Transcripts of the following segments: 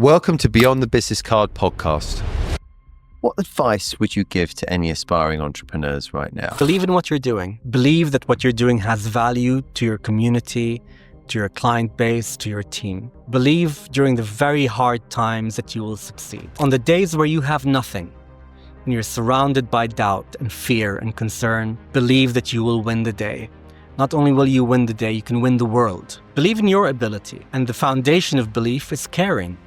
Welcome to Beyond the Business Card podcast. What advice would you give to any aspiring entrepreneurs right now? Believe in what you're doing. Believe that what you're doing has value to your community, to your client base, to your team. Believe during the very hard times that you will succeed. On the days where you have nothing, and you're surrounded by doubt and fear and concern, believe that you will win the day. Not only will you win the day, you can win the world. Believe in your ability. And the foundation of belief is caring.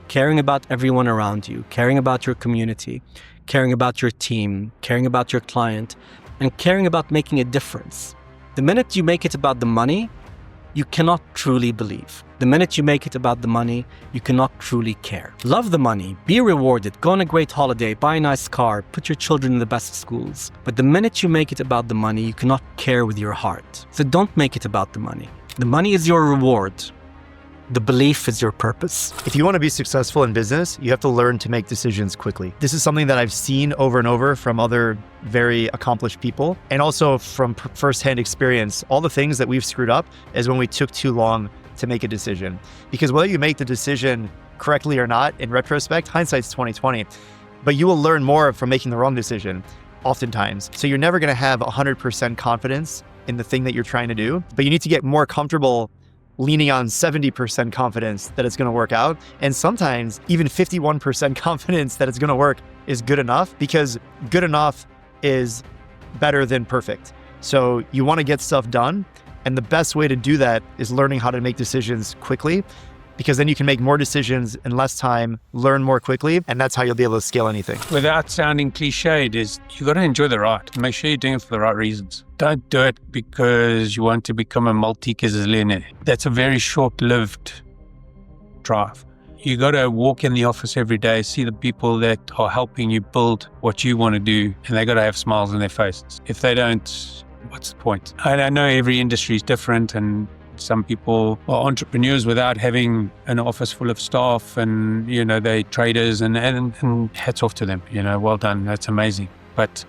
Caring about everyone around you, caring about your community, caring about your team, caring about your client, and caring about making a difference. The minute you make it about the money, you cannot truly believe. The minute you make it about the money, you cannot truly care. Love the money, be rewarded, go on a great holiday, buy a nice car, put your children in the best schools. But the minute you make it about the money, you cannot care with your heart. So don't make it about the money. The money is your reward. The belief is your purpose. If you want to be successful in business, you have to learn to make decisions quickly. This is something that I've seen over and over from other very accomplished people, and also from firsthand experience. All the things that we've screwed up is when we took too long to make a decision. Because whether you make the decision correctly or not, in retrospect, hindsight's 20/20, but you will learn more from making the wrong decision oftentimes. So you're never going to have 100% confidence in the thing that you're trying to do, but you need to get more comfortable leaning on 70% confidence that it's going to work out. And sometimes even 51% confidence that it's going to work is good enough, because good enough is better than perfect. So you want to get stuff done. And the best way to do that is learning how to make decisions quickly, because then you can make more decisions in less time, learn more quickly, and that's how you'll be able to scale anything. Without sounding cliched, is you got to enjoy the ride. Make sure you're doing it for the right reasons. Don't do it because you want to become a multi-gazillionaire. That's a very short-lived drive. You got to walk in the office every day, see the people that are helping you build what you want to do, and they got to have smiles on their faces. If they don't, what's the point? I know every industry is different, and some people are entrepreneurs without having an office full of staff, and they're traders, and hats off to them. Well done, that's amazing. But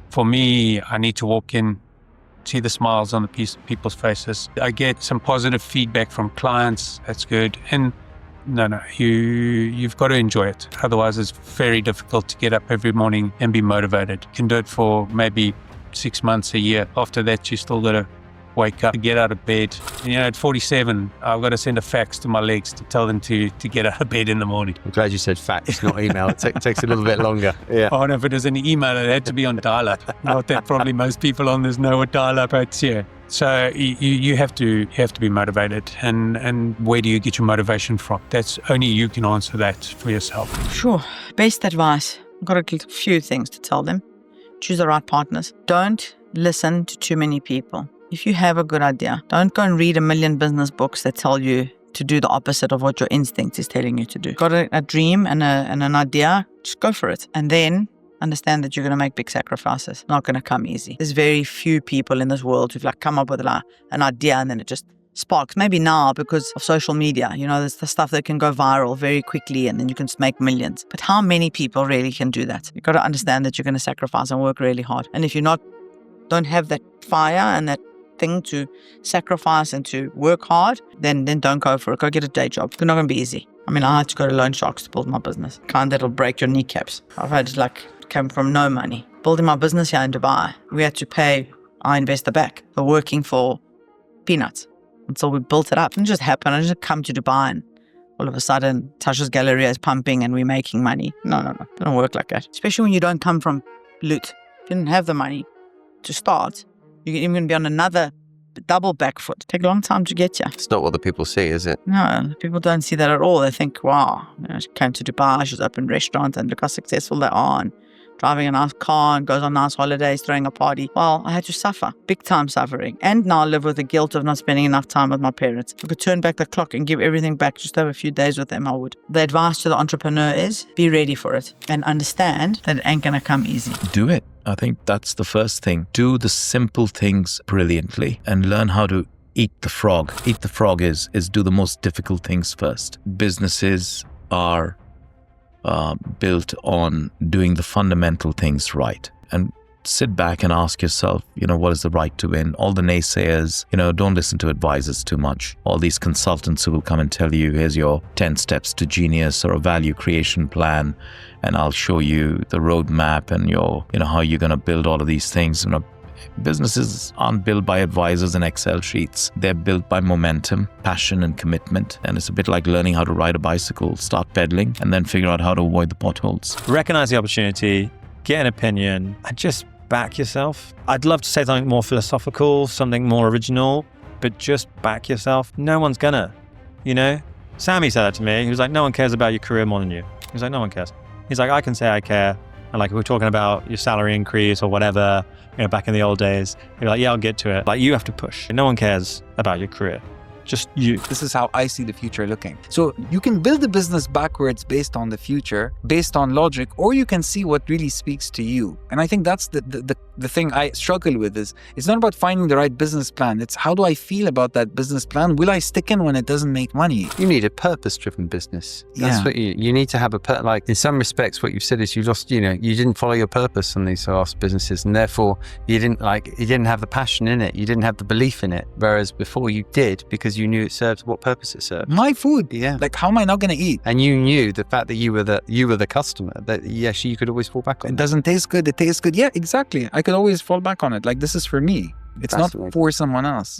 for me, I need to walk in, see the smiles on the people's faces. I get some positive feedback from clients. That's good. And you've got to enjoy it. Otherwise, it's very difficult to get up every morning and be motivated. You can do it for maybe 6 months, a year. After that, you still got to wake up, get out of bed. At 47, I've got to send a fax to my legs to tell them to get out of bed in the morning. I'm glad you said fax, not email. It takes a little bit longer. Yeah. Oh, no, if it was an email, it had to be on dial-up. Not that probably most people on this know what dial-up is. Yeah. So you have to be motivated. And where do you get your motivation from? That's only you can answer that for yourself. Sure. Best advice. I've got a few things to tell them. Choose the right partners. Don't listen to too many people. If you have a good idea, don't go and read a million business books that tell you to do the opposite of what your instinct is telling you to do. Got a dream and an idea, just go for it. And then understand that you're going to make big sacrifices. Not going to come easy. There's very few people in this world who've come up with an idea and then it just sparks. Maybe now because of social media, there's the stuff that can go viral very quickly and then you can just make millions. But how many people really can do that? You've got to understand that you're going to sacrifice and work really hard. And if you don't have that fire and that thing to sacrifice and to work hard, then don't go for it. Go get a day job. It's not going to be easy. I had to go to loan sharks to build my business. Kind that'll break your kneecaps. I've had came from no money. Building my business here in Dubai, we had to pay our investor back for working for peanuts until we built it up. It just happened. I just come to Dubai and all of a sudden Tasha's Galleria is pumping and we're making money. No. It doesn't work like that. Especially when you don't come from loot. If you didn't have the money to start, you're even going to be on another double back foot. Take a long time to get you. It's not what the people see, is it? No, people don't see that at all. They think, wow, she came to Dubai, she's opened restaurants and look how successful they are, and driving a nice car and goes on nice holidays, throwing a party. Well, I had to suffer, big time suffering. And now I live with the guilt of not spending enough time with my parents. If I could turn back the clock and give everything back, just have a few days with them, I would. The advice to the entrepreneur is be ready for it and understand that it ain't going to come easy. Do it. I think that's the first thing. Do the simple things brilliantly and learn how to eat the frog. Eat the frog is do the most difficult things first. Businesses are built on doing the fundamental things right. And sit back and ask yourself, what is the right to win? All the naysayers, don't listen to advisors too much. All these consultants who will come and tell you, here's your 10 steps to genius or a value creation plan, and I'll show you the roadmap and how you're going to build all of these things. Businesses aren't built by advisors and Excel sheets. They're built by momentum, passion, and commitment. And it's a bit like learning how to ride a bicycle. Start pedaling and then figure out how to avoid the potholes. Recognize the opportunity, get an opinion, and just back yourself. I'd love to say something more philosophical, something more original, but just back yourself. No one's gonna, Sammy said that to me. He was like, no one cares about your career more than you. He was like, no one cares. He's like, I can say I care. And like, if we're talking about your salary increase or whatever, back in the old days, you're like, yeah, I'll get to it. Like, you have to push. No one cares about your career. Just you. This is how I see the future looking. So you can build a business backwards based on the future, based on logic, or you can see what really speaks to you. And I think that's the thing I struggle with is it's not about finding the right business plan. It's how do I feel about that business plan? Will I stick in when it doesn't make money? You need a purpose-driven business. That's what you need to have like in some respects, what you've said is you lost, you didn't follow your purpose on these last businesses, and therefore you didn't have the passion in it. You didn't have the belief in it. Whereas before you did, because you knew it served what purpose it served. My food. Yeah. Like, how am I not going to eat? And you knew the fact that you were the customer, that yes, you could always fall back on. It doesn't taste good. It tastes good. Yeah, exactly. I could always fall back on it. Like, this is for me. It's not for someone else.